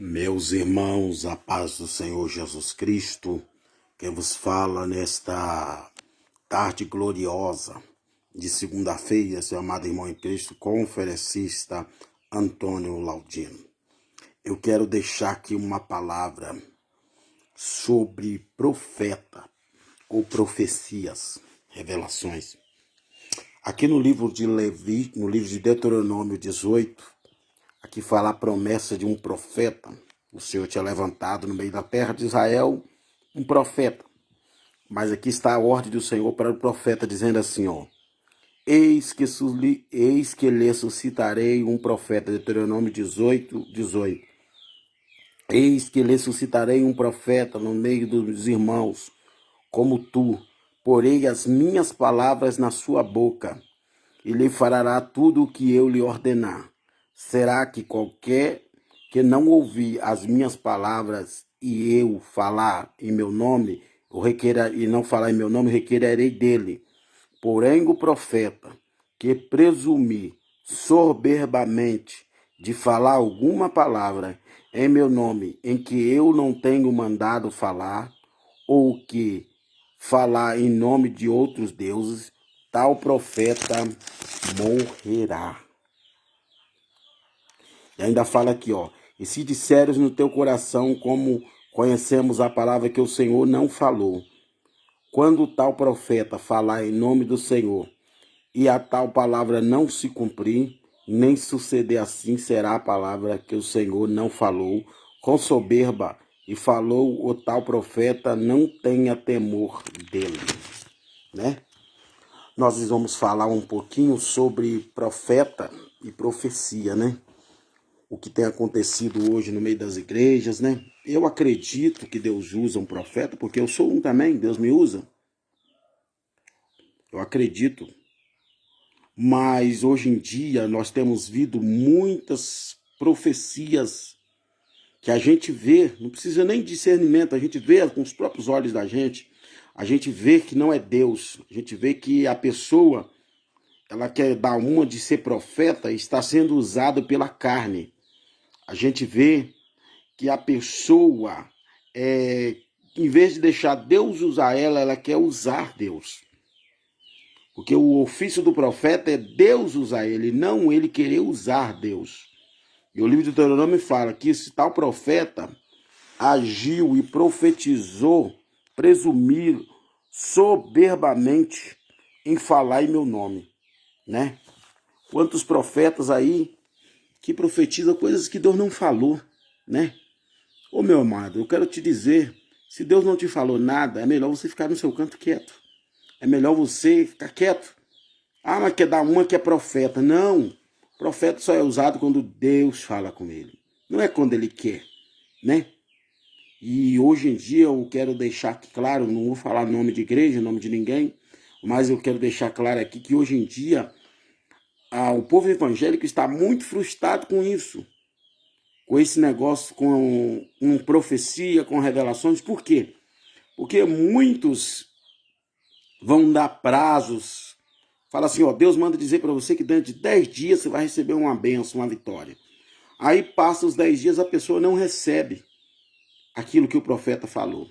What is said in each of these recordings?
Meus irmãos, a paz do Senhor Jesus Cristo, quem vos fala nesta tarde gloriosa de segunda-feira, seu amado irmão em Cristo, conferencista Antônio Laudino. Eu quero deixar aqui uma palavra sobre profeta ou profecias, revelações. Aqui no livro de Levi, no livro de Deuteronômio 18, aqui fala a promessa de um profeta. O Senhor tinha levantado no meio da terra de Israel um profeta. Mas aqui está a ordem do Senhor para o profeta, dizendo assim, Eis que lhe suscitarei um profeta, Deuteronômio 18. Eis que lhe suscitarei um profeta no meio dos irmãos, como tu. Porei as minhas palavras na sua boca, e lhe fará tudo o que eu lhe ordenar. Será que qualquer que não ouvir as minhas palavras e eu falar em meu nome, e não falar em meu nome, requererei dele. Porém, o profeta que presumir soberbamente de falar alguma palavra em meu nome, em que eu não tenho mandado falar, ou que falar em nome de outros deuses, tal profeta morrerá. E ainda fala aqui, e se disseres no teu coração, como conhecemos a palavra que o Senhor não falou, quando tal profeta falar em nome do Senhor, e a tal palavra não se cumprir, nem suceder assim, será a palavra que o Senhor não falou, com soberba, e falou o tal profeta, não tenha temor dele, né? Nós vamos falar um pouquinho sobre profeta e profecia, né? O que tem acontecido hoje no meio das igrejas, né? Eu acredito que Deus usa um profeta, porque eu sou um também, Deus me usa. Eu acredito. Mas hoje em dia nós temos visto muitas profecias que a gente vê, não precisa nem de discernimento, a gente vê com os próprios olhos da gente, a gente vê que não é Deus, a gente vê que a pessoa, ela quer dar uma de ser profeta e está sendo usada pela carne. A gente vê que a pessoa, em vez de deixar Deus usar ela, ela quer usar Deus. Porque o ofício do profeta é Deus usar ele, não ele querer usar Deus. E o livro de Deuteronômio fala que esse tal profeta agiu e profetizou, presumiu soberbamente em falar em meu nome, né? Quantos profetas aí que profetizam coisas que Deus não falou, né? Ô meu amado, eu quero te dizer, se Deus não te falou nada, é melhor você ficar no seu canto quieto. É melhor você ficar quieto. Ah, mas quer dar uma que é profeta. Não, profeta só é usado quando Deus fala com ele. Não é quando ele quer, né? E hoje em dia eu quero deixar aqui claro, não vou falar nome de igreja, nome de ninguém, mas eu quero deixar claro aqui que hoje em dia o povo evangélico está muito frustrado com isso. Com esse negócio, com profecia, com revelações. Por quê? Porque muitos vão dar prazos. Fala assim, Deus manda dizer para você que dentro de 10 dias você vai receber uma bênção, uma vitória. Aí passa os 10 dias, a pessoa não recebe aquilo que o profeta falou.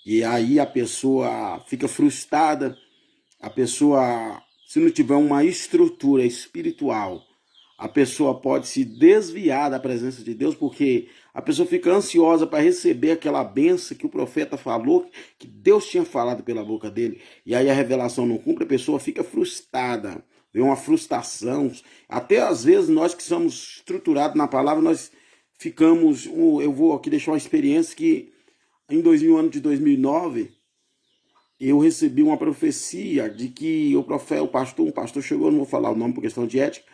E aí a pessoa fica frustrada, a pessoa, se não tiver uma estrutura espiritual, a pessoa pode se desviar da presença de Deus, porque a pessoa fica ansiosa para receber aquela bênção que o profeta falou, que Deus tinha falado pela boca dele, e aí a revelação não cumpre, a pessoa fica frustrada, vem uma frustração. Até às vezes nós que somos estruturados na palavra, nós ficamos, eu vou aqui deixar uma experiência que no ano de 2009, eu recebi uma profecia de que um pastor chegou, não vou falar o nome por questão de ética,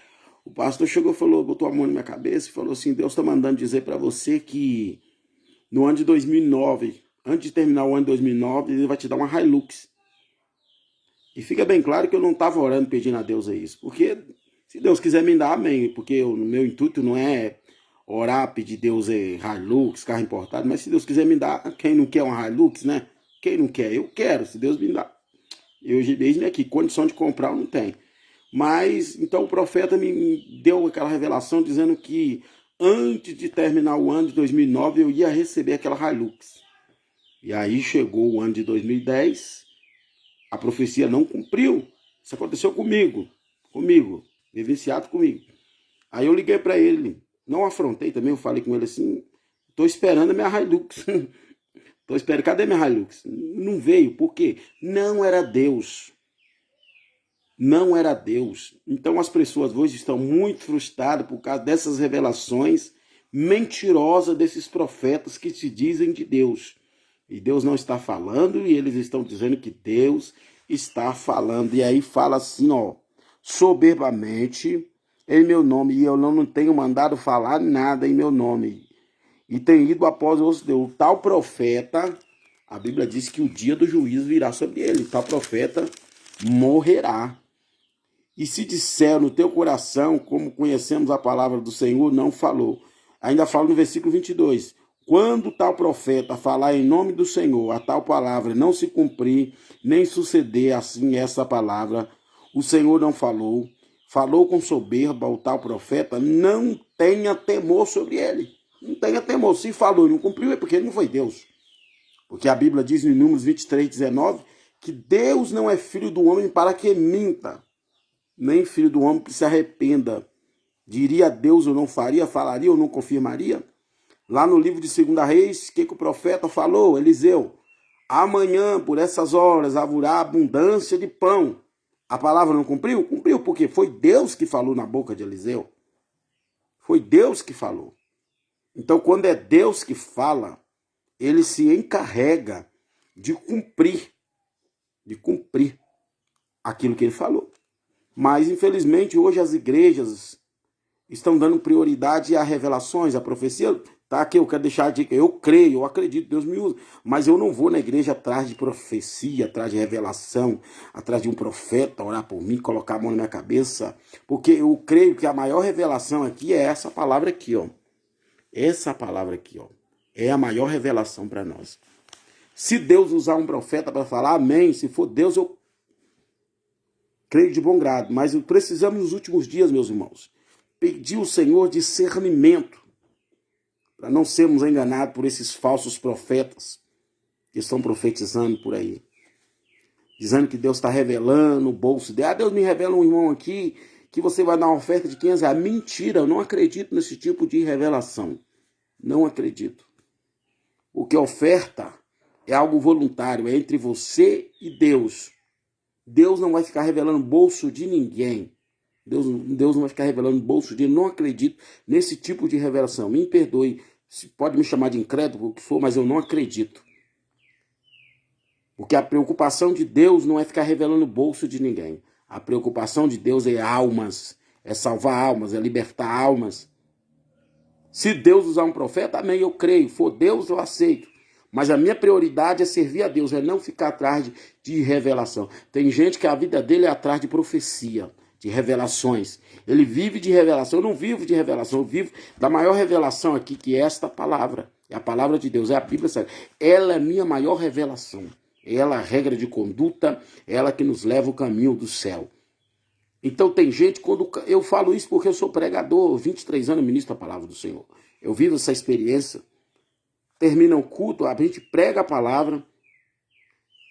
o pastor chegou e falou, botou a mão na minha cabeça e falou assim, Deus está mandando dizer para você que no ano de 2009, antes de terminar o ano de 2009, ele vai te dar uma Hilux. E fica bem claro que eu não estava orando pedindo a Deus isso, porque se Deus quiser me dar, amém, porque o meu intuito não é orar, pedir Deus Hilux, carro importado, mas se Deus quiser me dar, quem não quer uma Hilux, né? Quem não quer? Eu quero, se Deus me dá. Eu desde aqui, condição de comprar eu não tenho. Mas, então o profeta me deu aquela revelação dizendo que antes de terminar o ano de 2009, eu ia receber aquela Hilux. E aí chegou o ano de 2010, a profecia não cumpriu. Isso aconteceu comigo, vivenciado comigo. Aí eu liguei para ele, não afrontei também, eu falei com ele assim, tô esperando a minha Hilux. Tô esperando, cadê minha Hilux? Não veio, por quê? Não era Deus. Não era Deus. Então as pessoas hoje estão muito frustradas por causa dessas revelações mentirosas desses profetas que se dizem de Deus. E Deus não está falando e eles estão dizendo que Deus está falando. E aí fala assim, ó, soberbamente em meu nome, e eu não tenho mandado falar nada em meu nome. E tem ido após o tal profeta, a Bíblia diz que o dia do juízo virá sobre ele. Tal profeta morrerá. E se disser no teu coração, como conhecemos a palavra do Senhor, não falou. Ainda fala no versículo 22. Quando tal profeta falar em nome do Senhor, a tal palavra não se cumprir, nem suceder assim essa palavra, o Senhor não falou, falou com soberba o tal profeta, não tenha temor sobre ele. Não tenha temor. Se falou e não cumpriu, é porque ele não foi Deus. Porque a Bíblia diz em Números 23, 19, que Deus não é filho do homem para que minta, nem filho do homem que se arrependa. Diria Deus ou não faria, falaria ou não confirmaria? Lá no livro de 2 Reis, o que o profeta falou? Eliseu, amanhã, por essas horas, haverá abundância de pão. A palavra não cumpriu? Cumpriu, porque foi Deus que falou na boca de Eliseu. Foi Deus que falou. Então, quando é Deus que fala, ele se encarrega de cumprir aquilo que ele falou. Mas, infelizmente, hoje as igrejas estão dando prioridade a revelações, a profecia. Tá, aqui eu quero deixar a dica. Eu creio, eu acredito, Deus me usa. Mas eu não vou na igreja atrás de profecia, atrás de revelação, atrás de um profeta orar por mim, colocar a mão na minha cabeça. Porque eu creio que a maior revelação aqui é essa palavra aqui, ó. Essa palavra aqui, ó. É a maior revelação para nós. Se Deus usar um profeta para falar, amém. Se for Deus, eu creio de bom grado. Mas precisamos nos últimos dias, meus irmãos, pedir ao Senhor discernimento para não sermos enganados por esses falsos profetas que estão profetizando por aí. Dizendo que Deus está revelando o bolso dele. Ah, Deus me revela um irmão aqui que você vai dar uma oferta de 500 reais. Mentira, eu não acredito nesse tipo de revelação. Não acredito. O que oferta é algo voluntário, é entre você e Deus. Deus não vai ficar revelando bolso de ninguém. Deus não vai ficar revelando bolso de ninguém. Não acredito nesse tipo de revelação. Me perdoe, pode me chamar de incrédulo, o que for, mas eu não acredito. Porque a preocupação de Deus não é ficar revelando bolso de ninguém. A preocupação de Deus é almas, é salvar almas, é libertar almas. Se Deus usar um profeta, amém, eu creio. For Deus, eu aceito. Mas a minha prioridade é servir a Deus, é não ficar atrás de revelação. Tem gente que a vida dele é atrás de profecia, de revelações. Ele vive de revelação. Eu não vivo de revelação, eu vivo da maior revelação aqui, que é esta palavra. É a palavra de Deus, é a Bíblia Sagrada. Ela é a minha maior revelação. Ela é a regra de conduta, ela que nos leva o caminho do céu. Então tem gente, quando eu falo isso porque eu sou pregador, 23 anos eu ministro a palavra do Senhor. Eu vivo essa experiência. Termina o culto, a gente prega a palavra.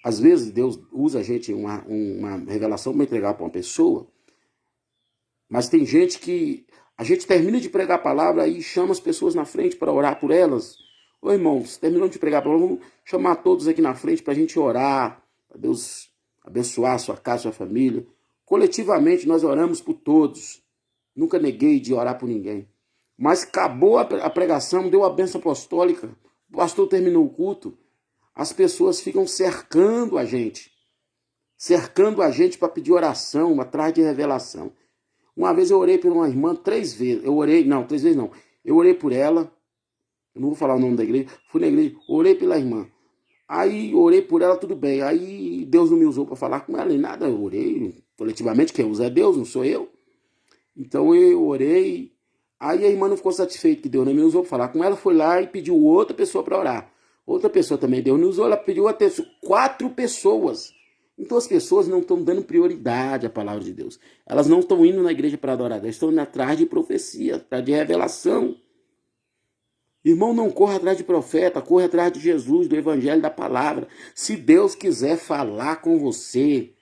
Às vezes Deus usa a gente uma revelação para entregar para uma pessoa. Mas tem gente que a gente termina de pregar a palavra e chama as pessoas na frente para orar por elas. Ô irmãos, terminamos de pregar a palavra, vamos chamar todos aqui na frente para a gente orar, para Deus abençoar a sua casa, a sua família. Coletivamente nós oramos por todos. Nunca neguei de orar por ninguém. Mas acabou a pregação, deu a bênção apostólica, o pastor terminou o culto, as pessoas ficam cercando a gente para pedir oração, atrás de revelação. Uma vez eu orei por uma irmã 3 vezes, eu orei por ela, eu não vou falar o nome da igreja, fui na igreja, orei pela irmã. Aí orei por ela, tudo bem. Aí Deus não me usou para falar com ela e nada. Eu orei coletivamente, quem usa é Deus, não sou eu. Então eu orei. Aí a irmã não ficou satisfeita que Deus não me usou para falar com ela. Foi lá e pediu outra pessoa para orar. Outra pessoa também Deus não usou, ela pediu até 4 pessoas. Então as pessoas não estão dando prioridade à palavra de Deus. Elas não estão indo na igreja para adorar. Elas estão indo atrás de profecia, atrás de revelação. Irmão, não corra atrás de profeta, corra atrás de Jesus, do evangelho, da palavra. Se Deus quiser falar com você,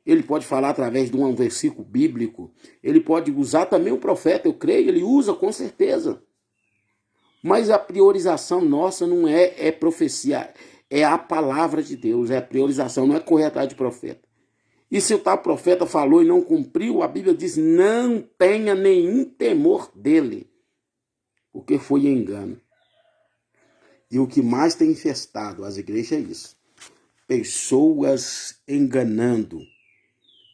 ele pode falar através de um versículo bíblico, ele pode usar também o profeta, eu creio, ele usa com certeza. Mas a priorização nossa não é profecia, é a palavra de Deus, é a priorização, não é correr atrás de profeta. E se o tal profeta falou e não cumpriu, a Bíblia diz, não tenha nenhum temor dele, porque foi engano. E o que mais tem infestado as igrejas é isso. Pessoas enganando.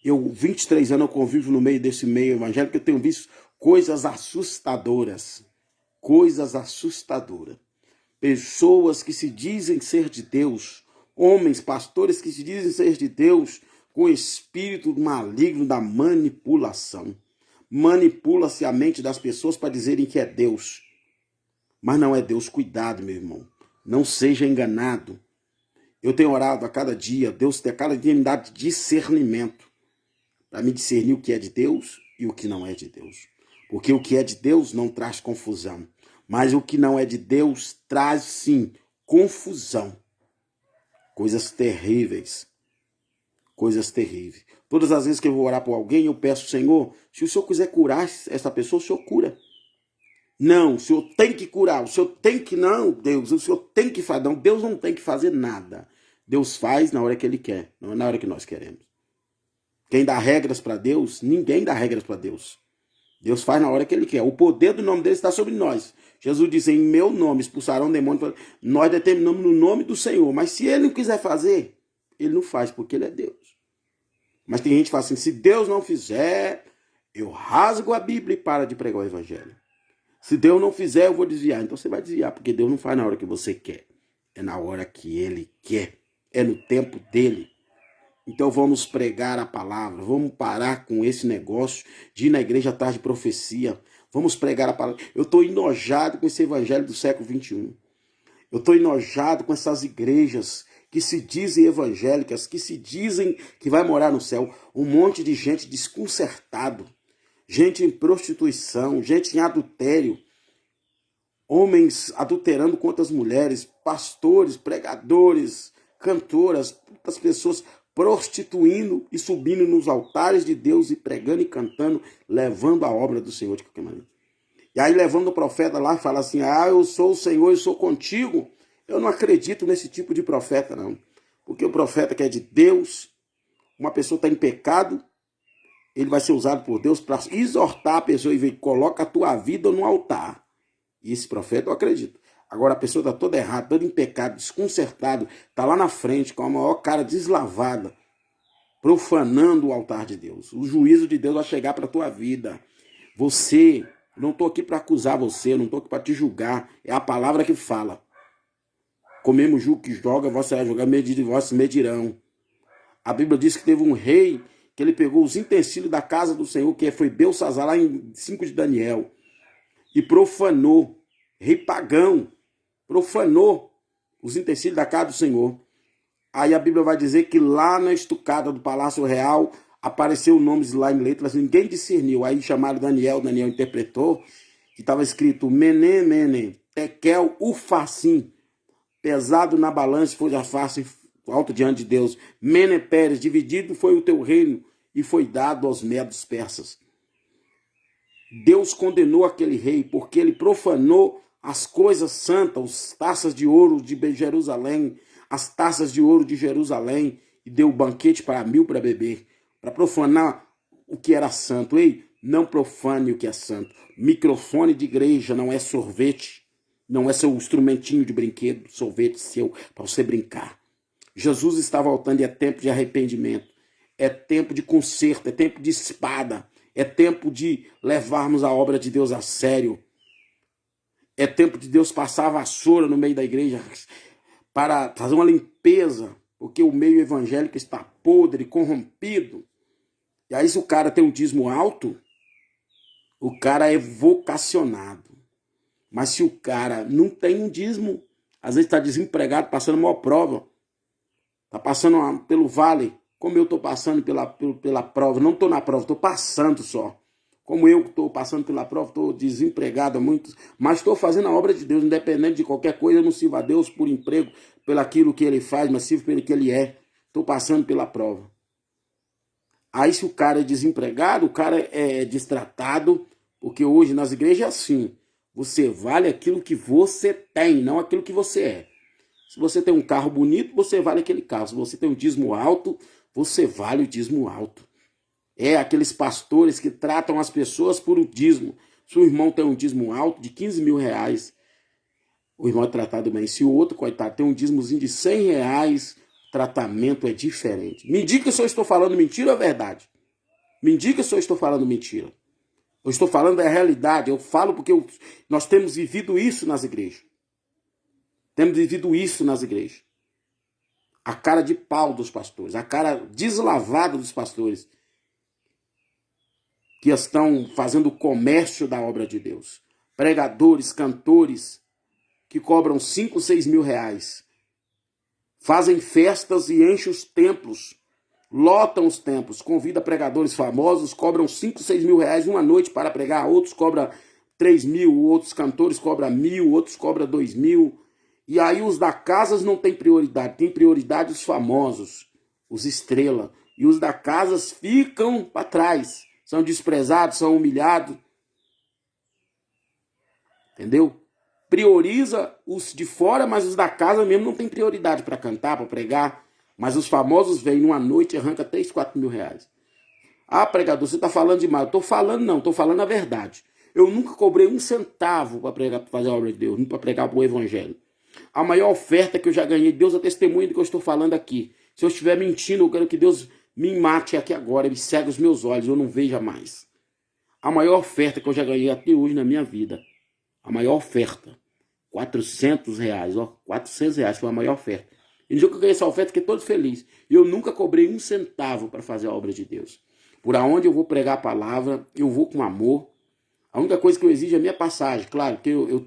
Eu, 23 anos, eu convivo no meio desse meio evangélico, eu tenho visto coisas assustadoras. Coisas assustadoras. Pessoas que se dizem ser de Deus, homens, pastores que se dizem ser de Deus, com espírito maligno da manipulação. Manipula-se a mente das pessoas para dizerem que é Deus. Mas não é Deus. Cuidado, meu irmão. Não seja enganado. Eu tenho orado a cada dia, Deus a cada dia me dá discernimento para me discernir o que é de Deus e o que não é de Deus. Porque o que é de Deus não traz confusão. Mas o que não é de Deus traz, sim, confusão. Coisas terríveis. Coisas terríveis. Todas as vezes que eu vou orar por alguém, eu peço, Senhor, se o Senhor quiser curar essa pessoa, o Senhor cura. Não, o Senhor tem que curar, o Senhor tem que... Não, Deus, o Senhor tem que fazer. Não, Deus não tem que fazer nada. Deus faz na hora que Ele quer, não é na hora que nós queremos. Quem dá regras para Deus, ninguém dá regras para Deus. Deus faz na hora que Ele quer. O poder do nome dele está sobre nós. Jesus diz, em meu nome expulsarão demônios. Nós determinamos no nome do Senhor. Mas se Ele não quiser fazer, Ele não faz, porque Ele é Deus. Mas tem gente que fala assim, se Deus não fizer, eu rasgo a Bíblia e paro de pregar o Evangelho. Se Deus não fizer, eu vou desviar. Então você vai desviar, porque Deus não faz na hora que você quer. É na hora que Ele quer. É no tempo dEle. Então vamos pregar a palavra. Vamos parar com esse negócio de ir na igreja atrás de profecia. Vamos pregar a palavra. Eu estou enojado com esse evangelho do século XXI. Eu estou enojado com essas igrejas que se dizem evangélicas, que se dizem que vai morar no céu. Um monte de gente desconcertado. Gente em prostituição, gente em adultério, homens adulterando com outras mulheres, pastores, pregadores, cantoras, muitas pessoas prostituindo e subindo nos altares de Deus e pregando e cantando, levando a obra do Senhor de qualquer maneira. E aí levando o profeta lá e fala assim, eu sou o Senhor, eu sou contigo. Eu não acredito nesse tipo de profeta, não. Porque o profeta que é de Deus, uma pessoa está em pecado, ele vai ser usado por Deus para exortar a pessoa e ver, coloca a tua vida no altar. E esse profeta eu acredito. Agora a pessoa está toda errada, toda em pecado, desconcertado, está lá na frente com a maior cara deslavada, profanando o altar de Deus. O juízo de Deus vai chegar para a tua vida. Você, não estou aqui para acusar você, não estou aqui para te julgar, é a palavra que fala. Comemos jugo que joga, vós será julgar, medido e vós medirão. A Bíblia diz que teve um rei que ele pegou os utensílios da casa do Senhor, que foi Belsazzar, lá em 5 de Daniel, e profanou, rei pagão, profanou os utensílios da casa do Senhor. Aí a Bíblia vai dizer que lá na estucada do Palácio Real apareceu nomes lá em letras, ninguém discerniu. Aí chamaram Daniel interpretou, que estava escrito Menem, Menem, Tekel, Ufacim, pesado na balança foi a face alto diante de Deus. Menem Pérez, dividido foi o teu reino e foi dado aos medos persas. Deus condenou aquele rei porque ele profanou as coisas santas, as taças de ouro de Jerusalém, as taças de ouro de Jerusalém, e deu banquete para 1000 para beber, para profanar o que era santo. Ei, não profane o que é santo. Microfone de igreja não é sorvete, não é seu instrumentinho de brinquedo, sorvete seu, para você brincar. Jesus está voltando e é tempo de arrependimento, é tempo de conserto, é tempo de espada, é tempo de levarmos a obra de Deus a sério. É tempo de Deus passar a vassoura no meio da igreja para fazer uma limpeza, porque o meio evangélico está podre, corrompido. E aí se o cara tem um dízimo alto, o cara é vocacionado. Mas se o cara não tem um dízimo, às vezes está desempregado, passando uma prova, está passando pelo vale, como eu estou passando pela prova, não estou na prova, estou passando só. como eu que estou passando pela prova, estou desempregado há muitos, mas estou fazendo a obra de Deus, independente de qualquer coisa, eu não sirvo a Deus por emprego, pelo aquilo que ele faz, mas sirvo pelo que ele é. Estou passando pela prova. Aí se o cara é desempregado, o cara é destratado, porque hoje nas igrejas é assim, você vale aquilo que você tem, não aquilo que você é. Se você tem um carro bonito, você vale aquele carro. Se você tem um dízimo alto, você vale o dízimo alto. É aqueles pastores que tratam as pessoas por o dízimo. Se o irmão tem um dízimo alto de 15 mil reais, o irmão é tratado bem. Se o outro, coitado, tem um dízimozinho de 100 reais, o tratamento é diferente. Me diga se eu estou falando mentira ou verdade. Me diga se eu estou falando mentira. Eu estou falando da realidade. Eu falo porque nós temos vivido isso nas igrejas. Temos vivido isso nas igrejas. A cara de pau dos pastores, a cara deslavada dos pastores que estão fazendo o comércio da obra de Deus. Pregadores, cantores que cobram 5, 6 mil reais. Fazem festas e enchem os templos. Lotam os templos. Convida pregadores famosos, cobram 5, 6 mil reais uma noite para pregar. Outros cobram 3 mil, outros cantores cobram 1.000, outros cobram 2 mil. E aí os da casas não tem prioridade. Tem prioridade os famosos, os estrela. E os da casas ficam para trás. São desprezados, são humilhados. Entendeu? Prioriza os de fora, mas os da casa mesmo não tem prioridade para cantar, para pregar. Mas os famosos vêm numa noite e arrancam 3, 4 mil reais. Ah, pregador, você está falando demais. Eu estou falando não, estou falando a verdade. Eu nunca cobrei um centavo para pregar, para fazer a obra de Deus, para pregar o evangelho. A maior oferta que eu já ganhei, Deus é testemunha do que eu estou falando aqui. Se eu estiver mentindo, eu quero que Deus me mate aqui agora, me cega os meus olhos, eu não veja mais. A maior oferta que eu já ganhei até hoje na minha vida, a maior oferta, 400 reais, ó, 400 reais foi a maior oferta. E no dia que eu ganhei essa oferta, fiquei todo feliz. E eu nunca cobrei um centavo para fazer a obra de Deus. Por aonde eu vou pregar a palavra, eu vou com amor. A única coisa que eu exijo é a minha passagem. Claro que eu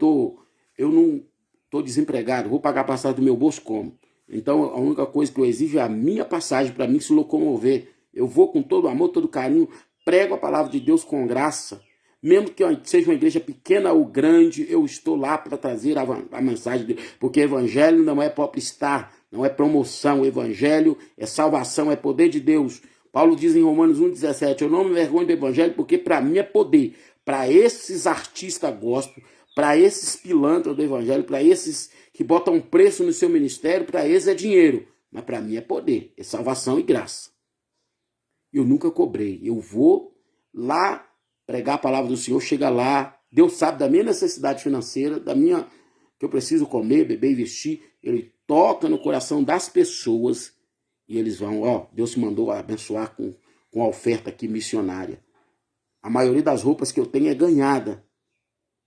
não estou desempregado, vou pagar a passagem do meu bolso como? Então a única coisa que eu exijo é a minha passagem para mim se locomover. Eu vou com todo amor, todo carinho, prego a palavra de Deus com graça. Mesmo que seja uma igreja pequena ou grande, eu estou lá para trazer a mensagem de Deus. Porque evangelho não é popstar, não é promoção. O evangelho é salvação, é poder de Deus. Paulo diz em Romanos 1,17, eu não me envergonho do evangelho porque para mim é poder. Para esses artistas gospel, para esses pilantras do evangelho, para esses que botam preço no seu ministério, para eles é dinheiro. Mas para mim é poder, é salvação e graça. Eu nunca cobrei. Eu vou lá pregar a palavra do Senhor, chega lá, Deus sabe da minha necessidade financeira, da minha que eu preciso comer, beber e vestir. Ele toca no coração das pessoas e eles vão, ó, Deus mandou abençoar com a oferta aqui missionária. A maioria das roupas que eu tenho é ganhada,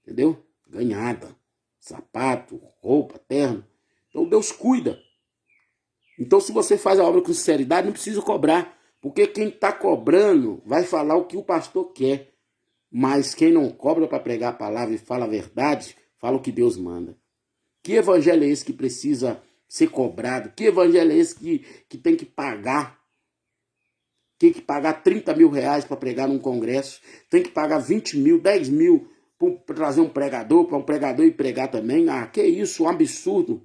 entendeu? Ganhada. Sapato, roupa, terno. Então Deus cuida. Então se você faz a obra com sinceridade, não precisa cobrar. Porque quem está cobrando vai falar o que o pastor quer. Mas quem não cobra para pregar a palavra e fala a verdade, fala o que Deus manda. Que evangelho é esse que precisa ser cobrado? Que evangelho é esse que tem que pagar? Tem que pagar 30 mil reais para pregar num congresso. Tem que pagar 20 mil, 10 mil para trazer um pregador, para um pregador ir pregar também. Ah, que isso, um absurdo.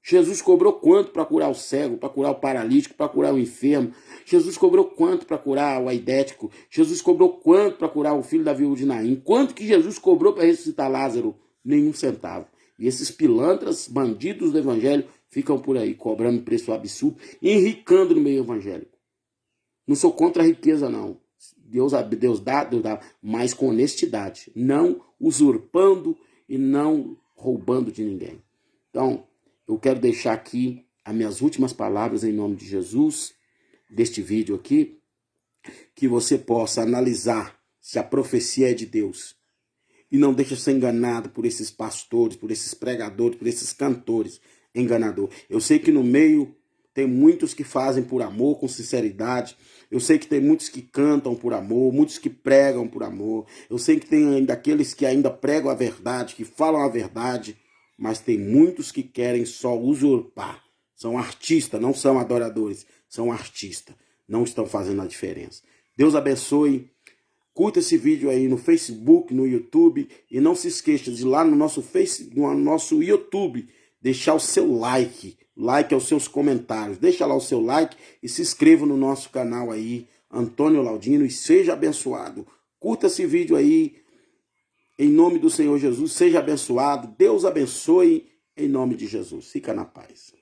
Jesus cobrou quanto para curar o cego, para curar o paralítico, para curar o enfermo? Jesus cobrou quanto para curar o aidético? Jesus cobrou quanto para curar o filho da viúva de Naim? Quanto que Jesus cobrou para ressuscitar Lázaro? Nenhum centavo. E esses pilantras, bandidos do evangelho, ficam por aí cobrando preço absurdo, enricando no meio evangélico. Não sou contra a riqueza, não. Deus dá, mas com honestidade, não usurpando e não roubando de ninguém. Então, eu quero deixar aqui as minhas últimas palavras em nome de Jesus, deste vídeo aqui, que você possa analisar se a profecia é de Deus. E não deixe ser enganado por esses pastores, por esses pregadores, por esses cantores enganadores. Eu sei que no meio tem muitos que fazem por amor, com sinceridade. Eu sei que tem muitos que cantam por amor, muitos que pregam por amor. Eu sei que tem ainda aqueles que ainda pregam a verdade, que falam a verdade. Mas tem muitos que querem só usurpar. São artistas, não são adoradores. São artistas. Não estão fazendo a diferença. Deus abençoe Curta esse vídeo aí no Facebook, no YouTube. E não se esqueça de ir lá no nosso YouTube, deixar o seu like. Like aos seus comentários. Deixa lá o seu like e se inscreva no nosso canal aí, Antônio Laudino, e seja abençoado. Curta esse vídeo aí, em nome do Senhor Jesus. Seja abençoado. Deus abençoe, em nome de Jesus. Fica na paz.